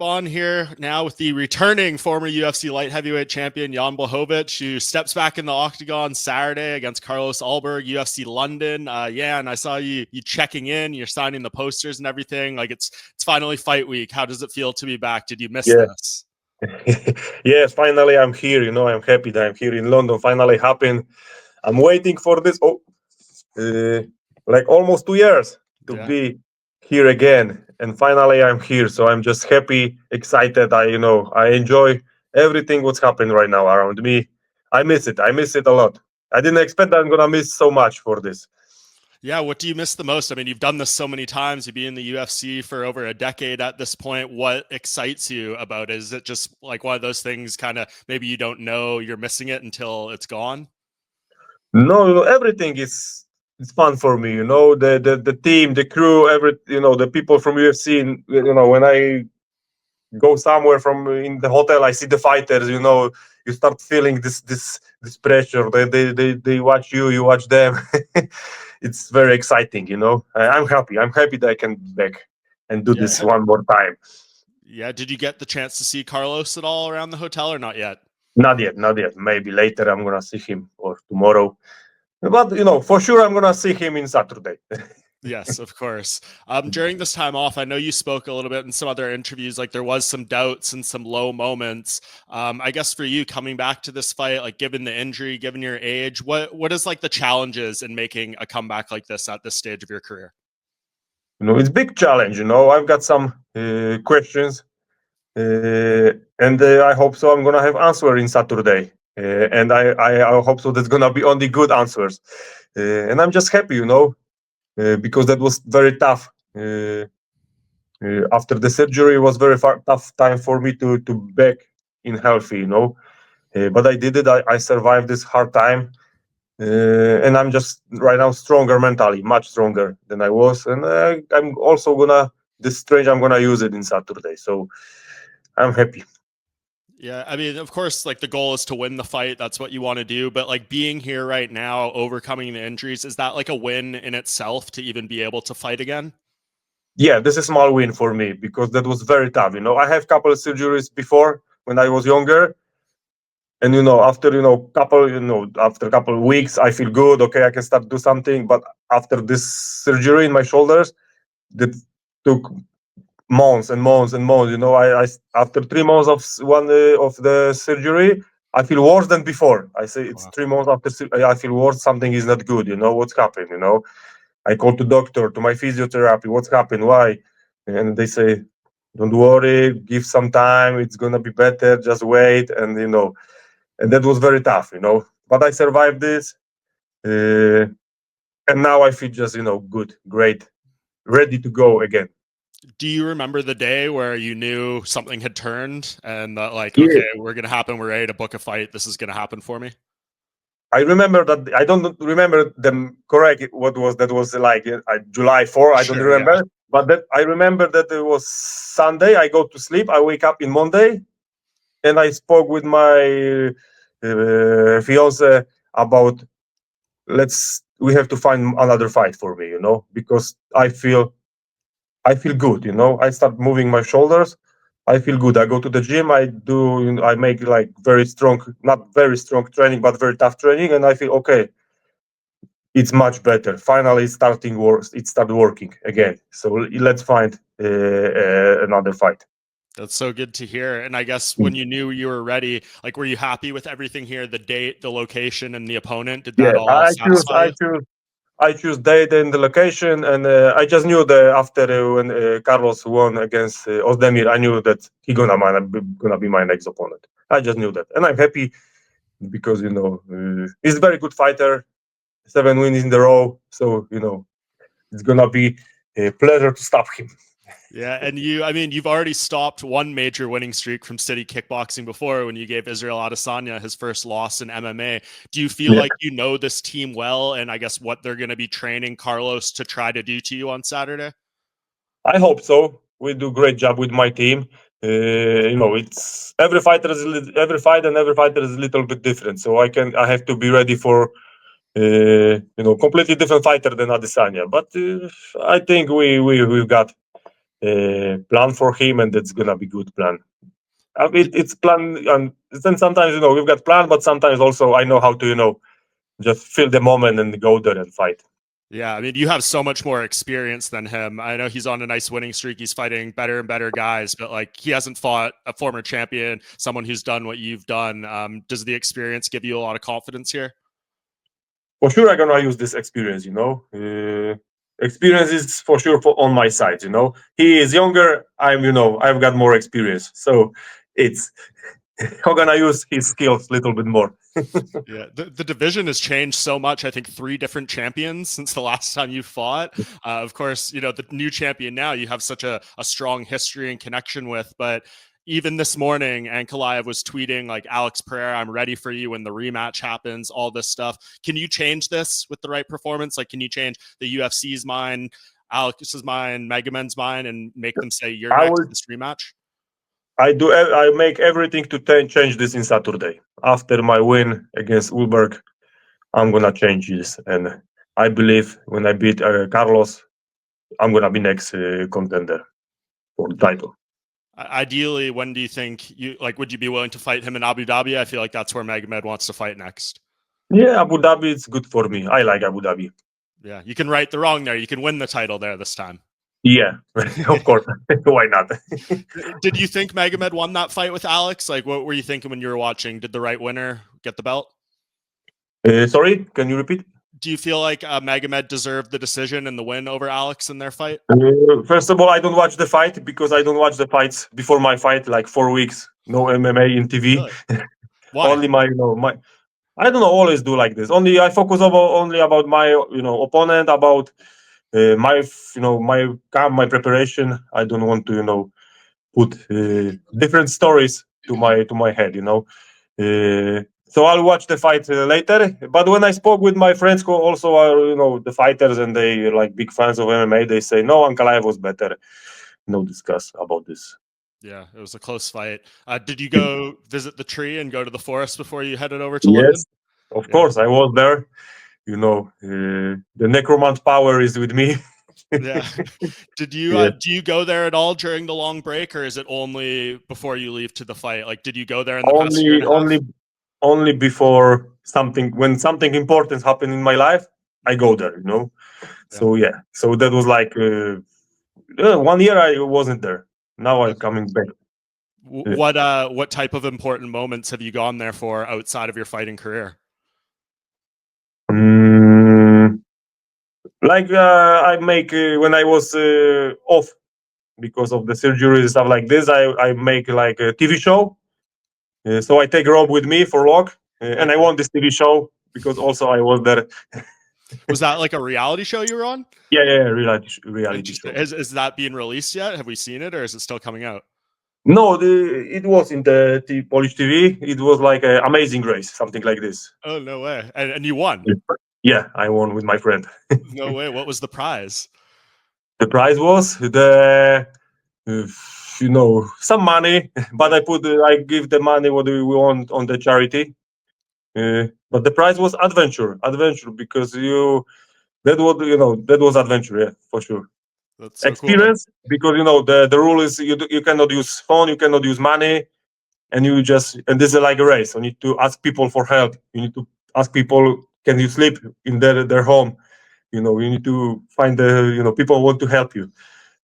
Bohn here now with the returning former UFC light heavyweight champion Jan Blachowicz, who steps back in the octagon Saturday against Carlos Ulberg, UFC London. And I saw you checking in, you're signing the posters and everything. Like it's finally fight week. How does it feel to be back? Did you miss this? Yes, finally I'm here. I'm happy that I'm here in London. Finally happened. I'm waiting for this. Like almost 2 years to be here again, and finally I'm here. So I'm just happy, excited. I enjoy everything what's happening right now around me. I miss it a lot. I didn't expect that I'm gonna miss so much for this. Yeah, what do you miss the most? I mean, you've done this so many times. You've been in the UFC for over a decade at this point. What excites you about it? Is it just like one of those things kind of maybe you don't know you're missing it until it's gone? No, everything is fun for me. The team, the crew, the people from UFC. When I go somewhere from in the hotel, I see the fighters. You start feeling this pressure. They watch you, you watch them. It's very exciting. I'm happy. I'm happy that I can be back and do this one more time. Yeah. Did you get the chance to see Carlos at all around the hotel or not yet? Not yet. Maybe later I'm gonna see him or tomorrow. But for sure I'm gonna see him in Saturday. Yes, of course. During this time off, I know you spoke a little bit in some other interviews, like there was some doubts and some low moments. I guess for you coming back to this fight, like given the injury, given your age, what is like the challenges in making a comeback like this at this stage of your career? It's big challenge. I've got some questions, and I hope so. I'm gonna have answer in Saturday, and I hope so. There's gonna be only good answers, and I'm just happy, because that was very tough. After the surgery, it was very tough time for me to back in healthy, but I did it. I survived this hard time, and I'm just right now stronger mentally, much stronger than I was, and I'm also this strength I'm gonna use it in Saturday. So I'm happy. Yeah, I mean, of course, like the goal is to win the fight. That's what you want to do. But like being here right now, overcoming the injuries, is that like a win in itself to even be able to fight again? Yeah, this is a small win for me because that was very tough. I have couple of surgeries before when I was younger, and after after a couple of weeks, I feel good. Okay, I can start do something. But after this surgery in my shoulders, that took months and months and months. I after 3 months of one of the surgery, I feel worse than before. I say it's 3 months after I feel worse. Something is not good. What's happened? I call to doctor, to my physiotherapy. What's happened? Why? And they say, don't worry, give some time. It's gonna be better. Just wait. And and that was very tough. But I survived this, and now I feel just good, great, ready to go again. Do you remember the day where you knew something had turned and like, Yeah. okay, we're going to happen. We're ready to book a fight. This is going to happen for me. I remember that. I don't remember them correct. What was that? Was like July 4. I don't remember, yeah. But that I remember that it was Sunday. I go to sleep. I wake up in Monday, and I spoke with my fiance about we have to find another fight for me. Because I feel good. I start moving my shoulders. I feel good. I go to the gym. I make like very strong, not very strong training, but very tough training, and I feel okay. It's much better. Finally, it's starting work. It started working again. So let's find another fight. That's so good to hear. And I guess when you knew you were ready, like, were you happy with everything here? The date, the location, and the opponent? Did that all satisfy you? I choose date and the location, and I just knew that after when Carlos won against Ozdemir, I knew that he gonna be my next opponent. I just knew that, and I'm happy because he's a very good fighter. 7 wins in a row, so it's gonna be a pleasure to stop him. Yeah, and you've already stopped one major winning streak from City Kickboxing before when you gave Israel Adesanya his first loss in MMA. Do you feel like you know this team well, and I guess what they're going to be training Carlos to try to do to you on Saturday? I hope so. We do a great job with my team. It's every fight and every fighter is a little bit different. So I have to be ready for completely different fighter than Adesanya. But I think we've got plan for him, and that's gonna be good plan. It's plan, and then sometimes we've got plan, but sometimes also I know how to just feel the moment and go there and fight. Yeah, I mean, you have so much more experience than him. I know he's on a nice winning streak. He's fighting better and better guys, but like he hasn't fought a former champion, someone who's done what you've done. Does the experience give you a lot of confidence here? For sure, I'm gonna use this experience. Experience is for sure on my side. He is younger. I've got more experience, so it's I'm gonna use his skills a little bit more. Yeah, the division has changed so much. I think 3 different champions since the last time you fought. Of course, the new champion now you have such a strong history and connection with. But even this morning, Ankalaev was tweeting like, Alex Pereira, I'm ready for you when the rematch happens, all this stuff. Can you change this with the right performance? Like, can you change the UFC's mind, Alex's mind, Magomed's mind, and make them say you're I next will. to this rematch? I make everything to change this in Saturday. After my win against Ulberg, I'm gonna change this, and I believe when I beat Carlos, I'm gonna be next contender for the title. Ideally, when do you think would you be willing to fight him in Abu Dhabi? I feel like that's where Magomed wants to fight next. Yeah, Abu Dhabi is good for me. I like Abu Dhabi. Yeah, you can right the wrong there. You can win the title there this time. Yeah, of course. Why not? Did you think Magomed won that fight with Alex? Like, what were you thinking when you were watching? Did the right winner get the belt? Sorry, can you repeat? Do you feel like Magomed deserved the decision and the win over Alex in their fight? First of all, I don't watch the fight because I don't watch the fights before my fight, like 4 weeks. No MMA in TV. Really? Why? Only my I don't know. Always do like this. Only I focus only about my opponent, about my my preparation. I don't want to put different stories to my head. So I'll watch the fight later. But when I spoke with my friends who also are the fighters and they are like big fans of MMA, they say no, Ankalaev was better. No discuss about this. Yeah, it was a close fight. Did you go visit the tree and go to the forest before you headed over to London? Yes, of Yeah. course I was there. The necromant power is with me. Yeah. Did Yeah. do you go there at all during the long break, or is it only before you leave to the fight? Like, did you go there in the past year Only and a half? only before when something important happened in my life, I go there. Yeah. So yeah, so that was like 1 year I wasn't there. Now I'm coming back. What type of important moments have you gone there for outside of your fighting career? Mm, like I make when I was off because of the surgery and stuff like this. I make like a TV show. So I take Rob with me for log, and I Okay. won this TV show because also I was there. Was that like a reality show you were on? Yeah, reality Interesting. show. Is that being released yet? Have we seen it, or is it still coming out? No, it was in the Polish TV. It was like an Amazing Race, something like this. Oh, no way. And you won. Yeah, I won with my friend. No way. What was the prize? The prize was uh, some money, but Yeah. I give the money what we want on the charity. But the prize was adventure because that was adventure, yeah, for sure. That's so cool. And Experience because the rule is you cannot use phone, you cannot use money, and this is like a race. You need to ask people for help. You need to ask people, can you sleep in their home? You need to find the people who want to help you,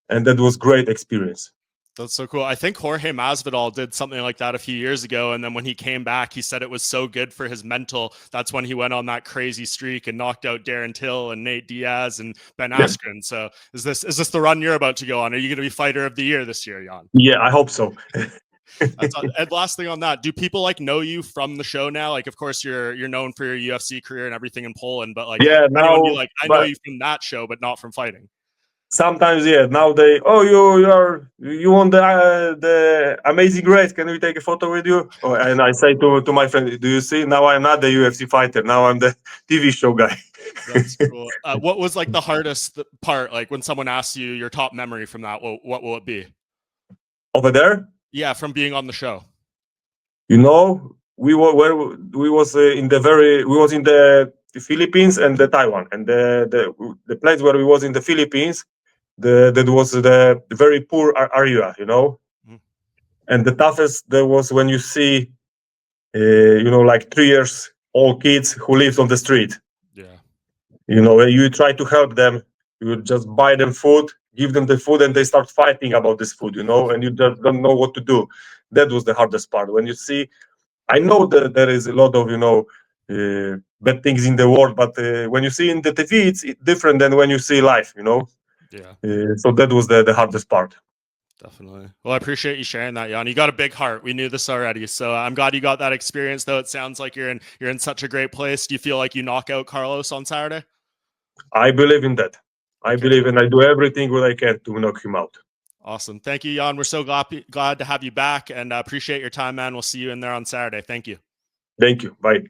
and that was great experience. that's so cool. I think Jorge Masvidal did something like that a few years ago, and then when he came back, he said it was so good for his mental. That's when he went on that crazy streak and knocked out Darren Till and Nate Diaz and Ben Yeah, Askren. So is this the run you're about to go on? Are you going to be fighter of the year this year, Jan? yeah, I hope so. And last thing on that, do people like know you from the show now? Like, of course, you're known for your UFC career and everything in Poland, but like, Yeah, anyone be now, like, I know but you from that show, but not from fighting. sometimes, yeah, now you won the Amazing Race. Can we take a photo with you? Oh, and I say to my friend, do you see? Now I'm not the UFC fighter. Now I'm the TV show guy. That's cool. What was like the hardest part? Like when someone asks you your top memory from that, what will it be? Over there, Yeah, from being on the show. we were where we was we was in the Philippines and the Taiwan, and the place where we was in the Philippines. that was the very poor area, you know. Mhm. And the toughest there was when you see, you know, like 3 years old kids who lives on the street. Yeah. You know, when you try to help them, you just buy them food, give them the food, and they start fighting about this food, you know, and you just don't know what to do. That was the hardest part. When you see, I know that there is a lot of, you know, bad things in the world, but when you see in the TV, it's different than when you see life, you know. Yeah. So that was the hardest part. Definitely. Well, I appreciate you sharing that, Jan. You got a big heart. We knew this already, so I'm glad you got that experience. Though it sounds like you're in such a great place. Do you feel like you knock out Carlos on Saturday? I believe in that. I Okay. believe, and I do everything what I can to knock him out. Awesome. Thank you, Jan. We're so glad to have you back, and appreciate your time, man. We'll see you in there on Saturday. Thank you. Thank you. Bye.